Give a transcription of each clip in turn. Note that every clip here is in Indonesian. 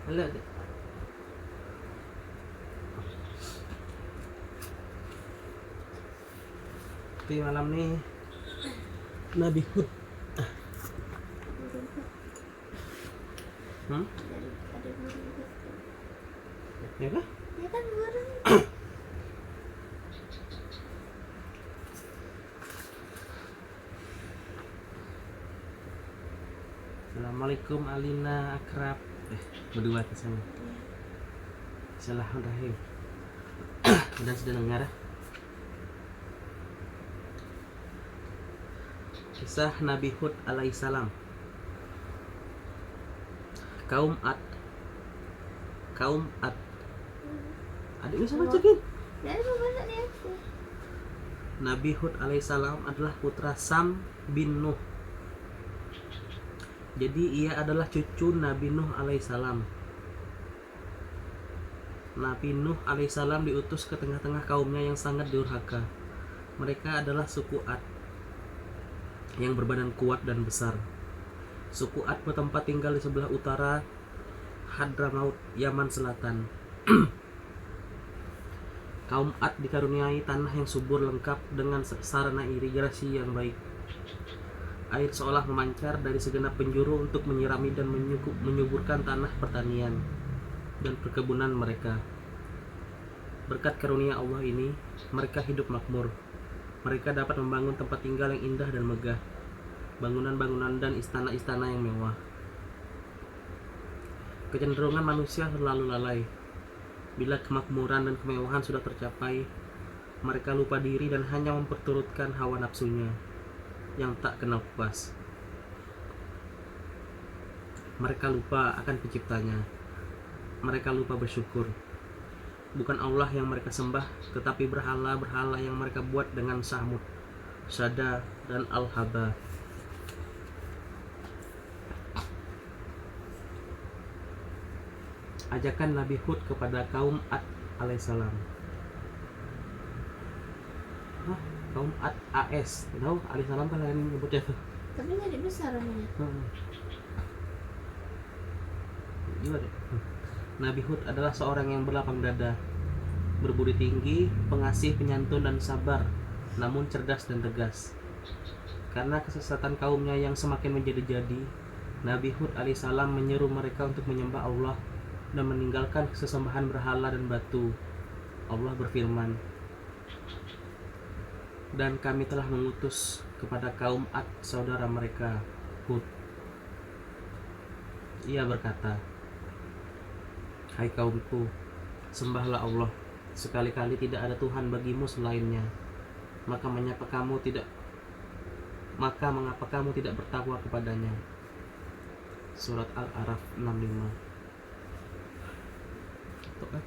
Alah, tapi malam nih Nabi Hud. Ada burung Hud. Ya kah? Ya kan burung. Assalamualaikum Alina Akrab. Berdua ke sana. Bismillahirrahmanirrahim. Udah sudah dengar? Kisah Nabi Hud alaihissalam. Kaum Ad. Adik bisa bacain. Dari baca nih aku. Nabi Hud alaihissalam adalah putra Sam bin Nuh. Jadi ia adalah cucu Nabi Nuh alaihissalam. Nabi Nuh alaihissalam diutus ke tengah-tengah kaumnya yang sangat durhaka. Mereka adalah suku Ad yang berbadan kuat dan besar. Suku Ad bertempat tinggal di sebelah utara Hadramaut, Yaman Selatan. Kaum Ad dikaruniai tanah yang subur lengkap dengan sarana irigasi yang baik. Air seolah memancar dari segenap penjuru untuk menyirami dan menyuburkan tanah pertanian dan perkebunan mereka. Berkat karunia Allah ini, mereka hidup makmur. Mereka dapat membangun tempat tinggal yang indah dan megah, bangunan-bangunan dan istana-istana yang mewah. Kecenderungan manusia selalu lalai. Bila kemakmuran dan kemewahan sudah tercapai, mereka lupa diri dan hanya memperturutkan hawa nafsunya yang tak kenal puas. Mereka lupa akan penciptanya. Mereka lupa bersyukur. Bukan Allah yang mereka sembah, tetapi berhala-berhala yang mereka buat dengan Samud, Sada, dan Al-Haba. Ajakan Nabi Hud kepada kaum Ad alaihissalam. Kaum Ad AS, tahu alaihissalam kan kalian nyebutnya tuh. Tapi jadi besar namanya. Gila deh. Nabi Hud adalah seorang yang berlapang dada, berbudi tinggi, pengasih, penyantun, dan sabar, namun cerdas dan tegas. Karena kesesatan kaumnya yang semakin menjadi-jadi, Nabi Hud alaihissalam menyeru mereka untuk menyembah Allah dan meninggalkan sesembahan berhala dan batu. Allah berfirman, "Dan kami telah mengutus kepada kaum Ad saudara mereka, Hud. Ia berkata, hai kaumku, sembahlah Allah. Sekali-kali tidak ada Tuhan bagimu selainnya. Maka mengapa kamu tidak bertakwa kepadanya?" Surat Al-A'raf 65. Tuh kan?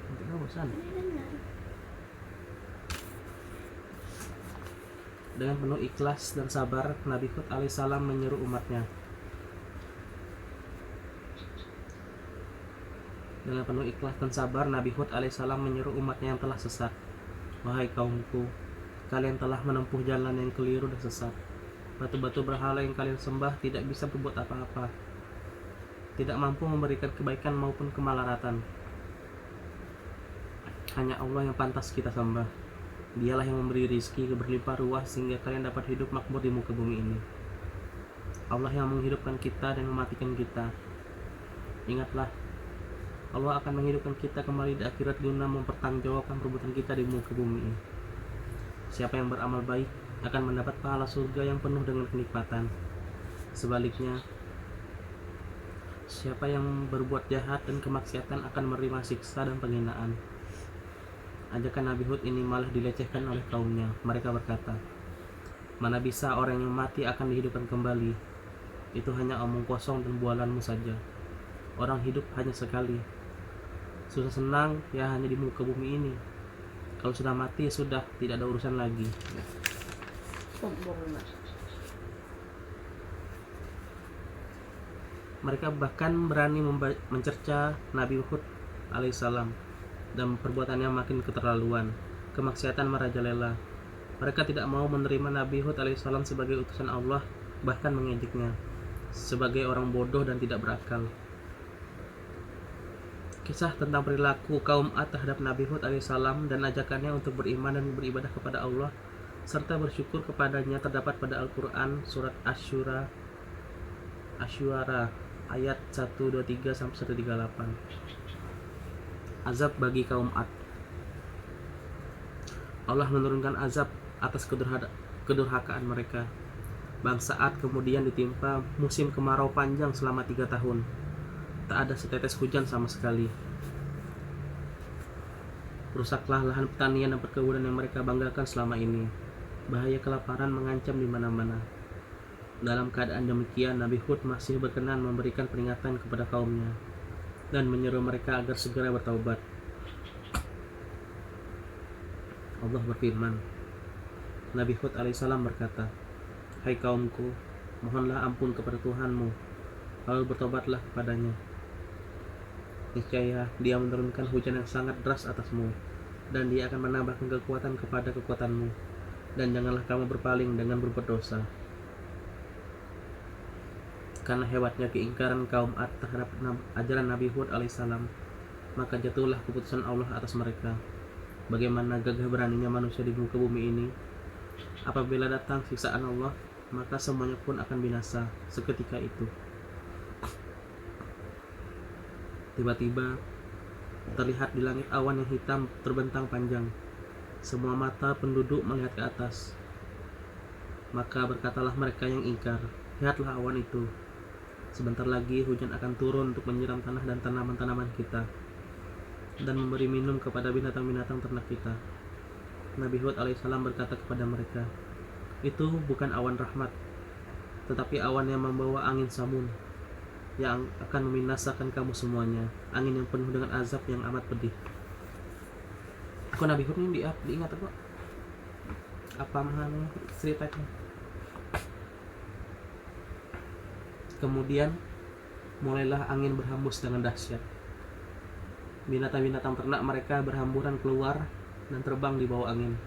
Nanti kamu bosan. Dengan penuh ikhlas dan sabar, Nabi Hud alaihissalam menyeru umatnya. Dengan penuh ikhlas dan sabar, Nabi Hud alaihissalam menyeru umatnya yang telah sesat. Wahai kaumku, kalian telah menempuh jalan yang keliru dan sesat. Batu-batu berhala yang kalian sembah tidak bisa berbuat apa-apa, tidak mampu memberikan kebaikan maupun kemalaratan. Hanya Allah yang pantas kita sembah. Dialah yang memberi rizki berlimpah ruah sehingga kalian dapat hidup makmur di muka bumi ini. Allah yang menghidupkan kita dan mematikan kita. Ingatlah, Allah akan menghidupkan kita kembali di akhirat guna mempertanggungjawabkan perbuatan kita di muka bumi ini. Siapa yang beramal baik akan mendapat pahala surga yang penuh dengan kenikmatan. Sebaliknya, siapa yang berbuat jahat dan kemaksiatan akan menerima siksa dan penghinaan. Ajakan Nabi Hud ini malah dilecehkan oleh kaumnya. Mereka berkata, mana bisa orang yang mati akan dihidupkan kembali? Itu hanya omong kosong dan bualanmu saja. Orang hidup hanya sekali. Susah senang ya hanya di muka bumi ini. Kalau sudah mati sudah tidak ada urusan lagi. Mereka bahkan berani mencerca Nabi Hud alaihissalam dan perbuatannya makin keterlaluan. Kemaksiatan merajalela. Mereka tidak mau menerima Nabi Hud alaihissalam sebagai utusan Allah, bahkan mengejeknya sebagai orang bodoh dan tidak berakal. Kisah tentang perilaku kaum Ad terhadap Nabi Hud alaihissalam dan ajakannya untuk beriman dan beribadah kepada Allah serta bersyukur kepadanya terdapat pada Al-Quran surat Asy-Syu'ara ayat 123 sampai 138. Azab bagi kaum Ad. Allah menurunkan azab atas kedurhakaan mereka. Bangsa Ad kemudian ditimpa musim kemarau panjang selama 3 tahun. Tak ada setetes hujan sama sekali. Rusaklah lahan pertanian dan perkebunan yang mereka banggakan selama ini. Bahaya kelaparan mengancam di mana-mana. Dalam keadaan demikian, Nabi Hud masih berkenan memberikan peringatan kepada kaumnya dan menyeru mereka agar segera bertaubat. Allah berfirman, Nabi Hud alaihissalam berkata, "Hai kaumku, mohonlah ampun kepada Tuhanmu, lalu bertobatlah kepadanya. Niscaya Dia menurunkan hujan yang sangat deras atasmu, dan Dia akan menambahkan kekuatan kepada kekuatanmu, dan janganlah kamu berpaling dengan berbuat dosa." Karena hebatnya keingkaran kaum Ad terhadap ajaran Nabi Hud alaihissalam, maka jatuhlah keputusan Allah atas mereka. Bagaimana gagah beraninya manusia di muka bumi ini. Apabila datang siksaan Allah, maka semuanya pun akan binasa seketika itu. Tiba-tiba terlihat di langit awan yang hitam terbentang panjang. Semua mata penduduk melihat ke atas. Maka berkatalah mereka yang ingkar, "Lihatlah awan itu. Sebentar lagi hujan akan turun untuk menyiram tanah dan tanaman-tanaman kita, dan memberi minum kepada binatang-binatang ternak kita." Nabi Hud alaihissalam berkata kepada mereka, "Itu bukan awan rahmat, tetapi awan yang membawa angin samun, yang akan membinasakan kamu semuanya, angin yang penuh dengan azab yang amat pedih." Kok Nabi Hud ini diingat apa? Apa mana ceritanya? Kemudian mulailah angin berhembus dengan dahsyat. Binatang-binatang ternak mereka berhamburan keluar dan terbang di bawah angin.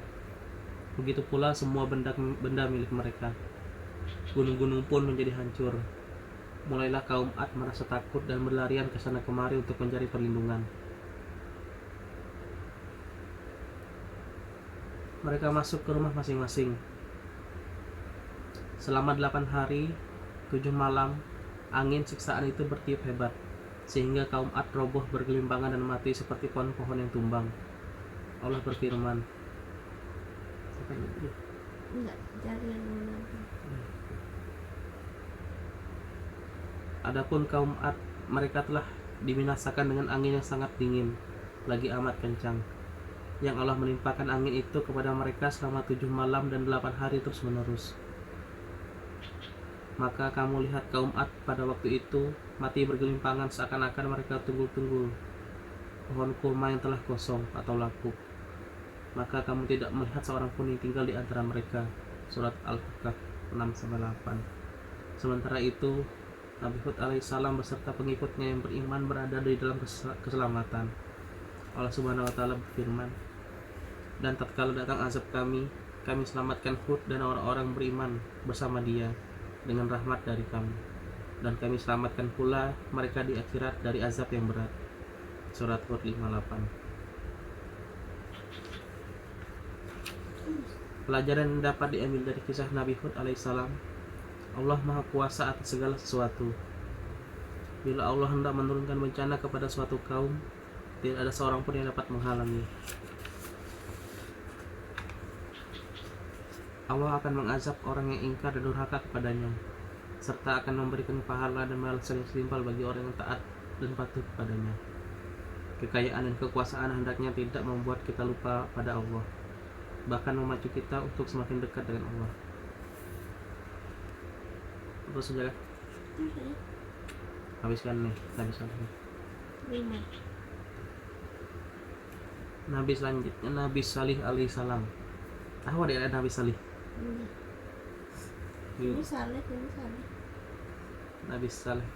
Begitu pula semua benda milik mereka. Gunung-gunung pun menjadi hancur. Mulailah kaum Ad merasa takut dan berlarian ke sana kemari untuk mencari perlindungan. Mereka masuk ke rumah masing-masing. Selama 8 hari, 7 malam, angin siksaan itu bertiup hebat, sehingga kaum Ad roboh bergelimpangan dan mati seperti pohon-pohon yang tumbang. Allah berfirman, Enggak, jangan lagi. adapun kaum Ad, mereka telah dibinasakan dengan angin yang sangat dingin, lagi amat kencang, yang Allah menimpakan angin itu kepada mereka selama 7 malam dan 8 hari terus menerus. Maka kamu lihat kaum Ad pada waktu itu mati bergelimpangan seakan-akan mereka tunggul-tunggul pohon kurma yang telah kosong atau lapuk. Maka kamu tidak melihat seorang pun yang tinggal di antara mereka. Surat Al-Kahf 6-8. Sementara itu Nabi Hud alaihissalam beserta pengikutnya yang beriman berada di dalam keselamatan. Allah subhanahu wa ta'ala berfirman, "Dan tatkala datang azab kami selamatkan Hud dan orang-orang beriman bersama dia dengan rahmat dari kami, dan kami selamatkan pula mereka di akhirat dari azab yang berat." Surat Hud 58. Pelajaran yang dapat diambil dari kisah Nabi Hud alaihissalam, Allah Maha Kuasa atas segala sesuatu. Bila Allah hendak menurunkan bencana kepada suatu kaum, tidak ada seorang pun yang dapat menghalangi. Allah akan mengazab orang yang ingkar dan durhaka kepadanya, serta akan memberikan pahala dan balasan yang setimpal bagi orang yang taat dan patuh kepadanya. Kekayaan dan kekuasaan hendaknya tidak membuat kita lupa pada Allah, bahkan memacu kita untuk semakin dekat dengan Allah. Terus saja, habiskan nih. Lima. Nabi selanjutnya Nabi Salih alaihissalam. Tahu ada Nabi Salih? Ini Saleh, ini Saleh. Nabi Saleh.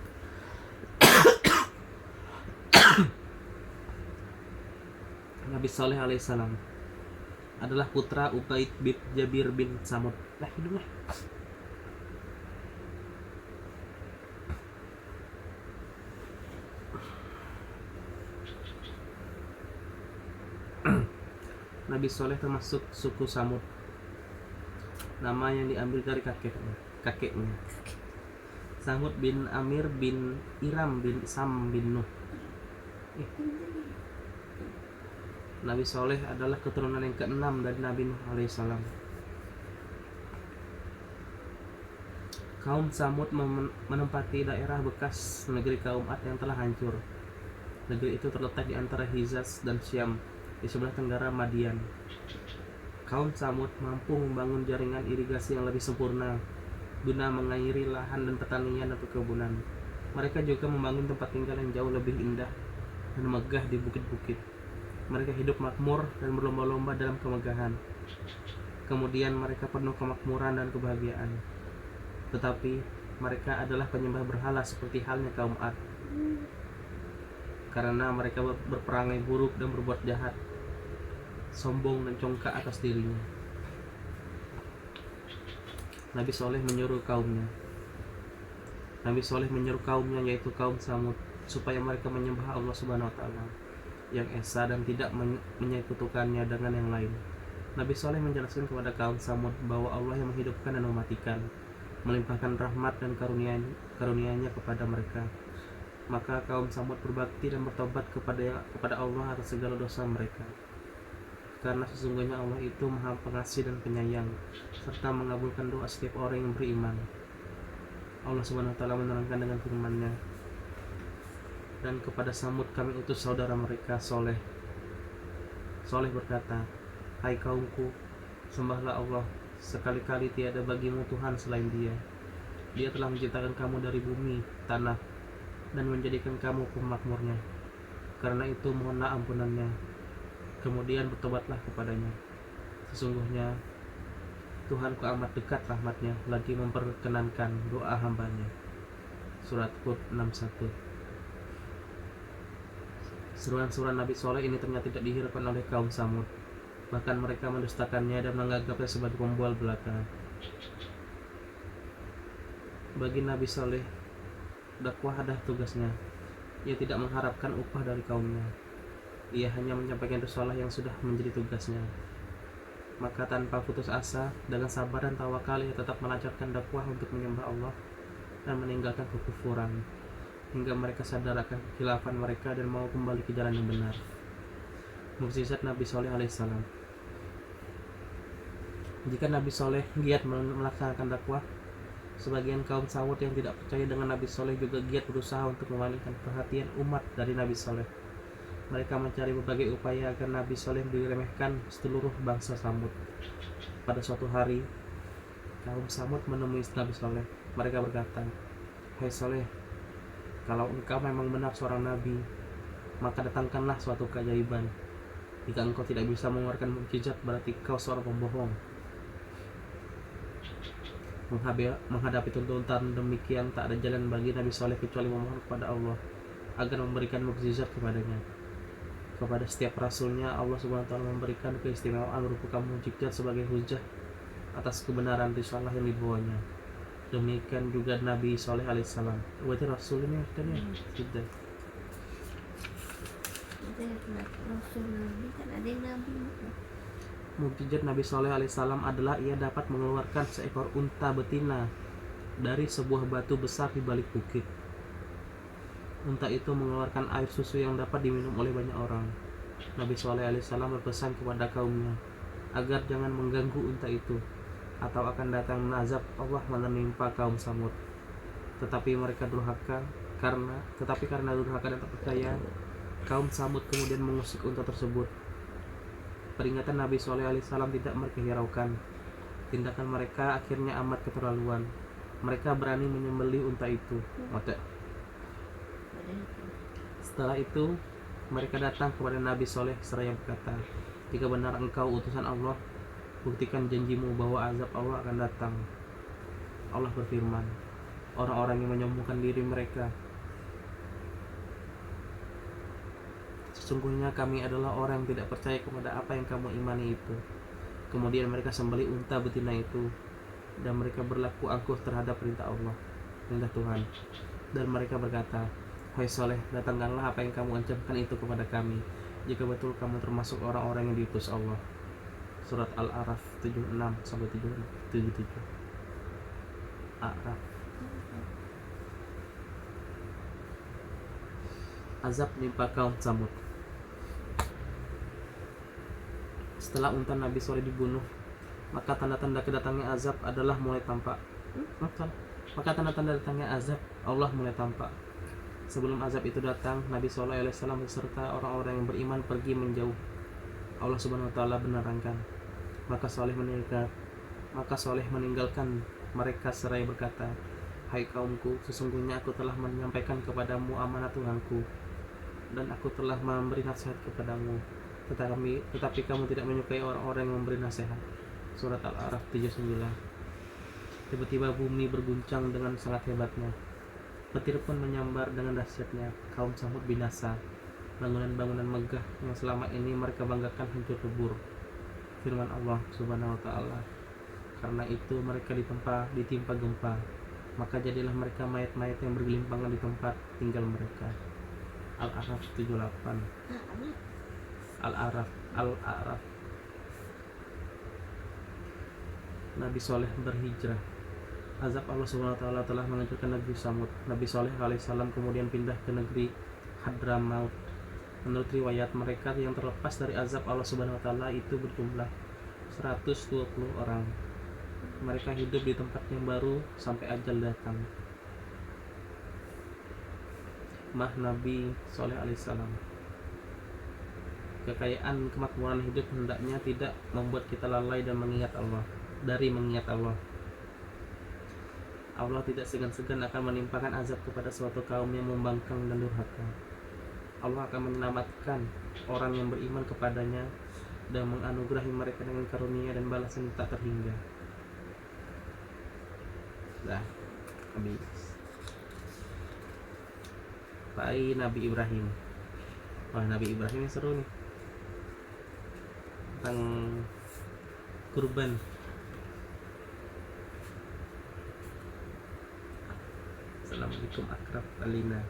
Nabi Saleh alaihissalam. adalah putra Ubaid bin Jabir bin Samud. Lah hidunglah. Nabi Soleh termasuk suku Samud. Nama yang diambil dari kakeknya. Samud bin Amir bin Iram bin Sam bin Nuh. Nabi Soleh adalah keturunan yang keenam dari Nabi Nuh alaihissalam. Kaum Samud menempati daerah bekas negeri kaum Ad yang telah hancur. Negeri itu terletak di antara Hijaz dan Syam, di sebelah tenggara Madian. Kaum Samud mampu membangun jaringan irigasi yang lebih sempurna guna mengairi lahan dan pertanian dan perkebunan. Mereka juga membangun tempat tinggal yang jauh lebih indah dan megah di bukit-bukit. Mereka hidup makmur dan berlomba-lomba dalam kemegahan. Kemudian mereka penuh kemakmuran dan kebahagiaan. Tetapi mereka adalah penyembah berhala seperti halnya kaum Ad. Karena mereka berperangai buruk dan berbuat jahat, sombong dan congkak atas dirinya. Nabi Soleh menyuruh kaumnya yaitu kaum Samud supaya mereka menyembah Allah Subhanahu wa taala yang esa dan tidak menyekutukannya dengan yang lain. Nabi Soleh menjelaskan kepada kaum Samud bahwa Allah yang menghidupkan dan mematikan, melimpahkan rahmat dan karunia-Nya kepada mereka. Maka kaum Samud berbakti dan bertobat kepada Allah atas segala dosa mereka. Karena sesungguhnya Allah itu Maha Pengasih dan Penyayang, serta mengabulkan doa setiap orang yang beriman. Allah Subhanahu wa taala menerangkan dengan firman-Nya, dan kepada Samud kami utus saudara mereka Soleh. Soleh berkata, hai kaumku, sembahlah Allah, sekali-kali tiada bagimu Tuhan selain Dia. Dia telah menciptakan kamu dari bumi, tanah, dan menjadikan kamu pemakmurnya. Karena itu mohonlah ampunan-Nya, kemudian bertobatlah kepadanya. Sesungguhnya Tuhanku amat dekat rahmat-Nya, lagi memperkenankan doa hamba-Nya. Surat Hud 61. Seruan-seruan Nabi Soleh ini ternyata tidak dihiraukan oleh kaum Samud. Bahkan mereka mendustakannya dan menganggapnya sebagai pembual belaka. Bagi Nabi Soleh, dakwah adalah tugasnya. Ia tidak mengharapkan upah dari kaumnya. Ia hanya menyampaikan risalah yang sudah menjadi tugasnya. Maka tanpa putus asa, dengan sabar dan tawakal ia tetap melancarkan dakwah untuk menyembah Allah dan meninggalkan kekufuran, hingga mereka sadar akan kekhilafan mereka dan mau kembali ke jalan yang benar. Mukjizat Nabi Soleh alaihissalam. Jika Nabi Soleh giat melaksanakan dakwah, sebagian kaum Samud yang tidak percaya dengan Nabi Soleh juga giat berusaha untuk memalingkan perhatian umat dari Nabi Soleh. Mereka mencari berbagai upaya agar Nabi Soleh diremehkan seluruh bangsa Samud. Pada suatu hari, kaum Samud menemui Nabi Soleh. Mereka berkata, hai Soleh, kalau engkau memang benar seorang Nabi, maka datangkanlah suatu keajaiban. Jika engkau tidak bisa mengeluarkan mukjizat, berarti kau seorang pembohong. Menghadapi tuntutan demikian, tak ada jalan bagi Nabi Soleh kecuali memohon kepada Allah agar memberikan mukjizat kepadanya. Kepada setiap rasulnya, Allah Subhanahu wa taala memberikan keistimewaan berupa mukjizat sebagai hujah atas kebenaran risalah yang dibawanya. Demikian juga Nabi Soleh alaihissalam. Berarti rasul ini kan ya? Sudah. Rasul Nabi kan ada yang Nabi. Mukjizat Nabi Soleh alaihissalam adalah ia dapat mengeluarkan seekor unta betina dari sebuah batu besar di balik bukit. Unta itu mengeluarkan air susu yang dapat diminum oleh banyak orang. Nabi Soleh alaihissalam berpesan kepada kaumnya agar jangan mengganggu unta itu, atau akan datang azab Allah menimpa kaum Samud. Tetapi karena durhaka dan tak percaya, kaum Samud kemudian mengusik unta tersebut. Peringatan Nabi Soleh alaihissalam tidak mereka hiraukan. Tindakan mereka akhirnya amat keterlaluan. Mereka berani menyembelih unta itu. Setelah itu, mereka datang kepada Nabi Soleh seraya berkata, jika benar engkau utusan Allah, buktikan janjimu bahwa azab Allah akan datang. Allah berfirman, orang-orang yang menyombongkan diri mereka, sesungguhnya kami adalah orang yang tidak percaya kepada apa yang kamu imani itu. Kemudian mereka sembelih unta betina itu, dan mereka berlaku angkuh terhadap perintah Allah, perintah Tuhan. Dan mereka berkata, "Hai Soleh, datangkanlah apa yang kamu ancamkan itu kepada kami, jika betul kamu termasuk orang-orang yang diutus Allah." Surat Al-A'raf 76-77. A'raf. Azab menimpa kaum Samud. Setelah unta Nabi Soleh dibunuh, maka tanda-tanda kedatangnya azab adalah mulai tampak. Maka tanda-tanda datangnya azab Allah mulai tampak. Sebelum azab itu datang, Nabi Soleh alaihissalam beserta orang-orang yang beriman pergi menjauh. Allah Subhanahu wa taala menerangkan. Maka Soleh meninggalkan mereka seraya berkata, "Hai kaumku, sesungguhnya aku telah menyampaikan kepadamu amanat Tuhanku, dan aku telah memberi nasihat kepadamu. Tetapi kamu tidak menyukai orang-orang yang memberi nasihat." Surat Al-A'raf 79. Tiba-tiba bumi berguncang dengan sangat hebatnya. Petir pun menyambar dengan dahsyatnya. Kaum Samud binasa. Bangunan-bangunan megah yang selama ini mereka banggakan hancur lebur. Firman Allah Subhanahu wa taala, "Karena itu mereka ditimpa gempa, maka jadilah mereka mayat-mayat yang bergelimpangan di tempat tinggal mereka." Al-A'raf 78. Al-A'raf. Nabi Soleh berhijrah. Azab Allah Subhanahu wa taala telah menghancurkan negeri Samud. Nabi Soleh alaihissalam kemudian pindah ke negeri Hadramaut. Menurut riwayat, mereka yang terlepas dari azab Allah Subhanahu wa taala itu berjumlah 120 orang. Mereka hidup di tempat yang baru sampai ajal datang. Nabi Soleh alaihissalam. Kekayaan kemakmuran hidup hendaknya tidak membuat kita lalai dan mengingat Allah. Allah tidak segan-segan akan menimpakan azab kepada suatu kaum yang membangkang dan durhaka. Allah akan menyelamatkan orang yang beriman kepadanya dan menganugerahi mereka dengan karunia dan balasan tak terhingga. Dah, habis. Nabi Ibrahim. Wah, Nabi Ibrahim yang seru nih. Tentang kurban. Assalamualaikum akrab alina.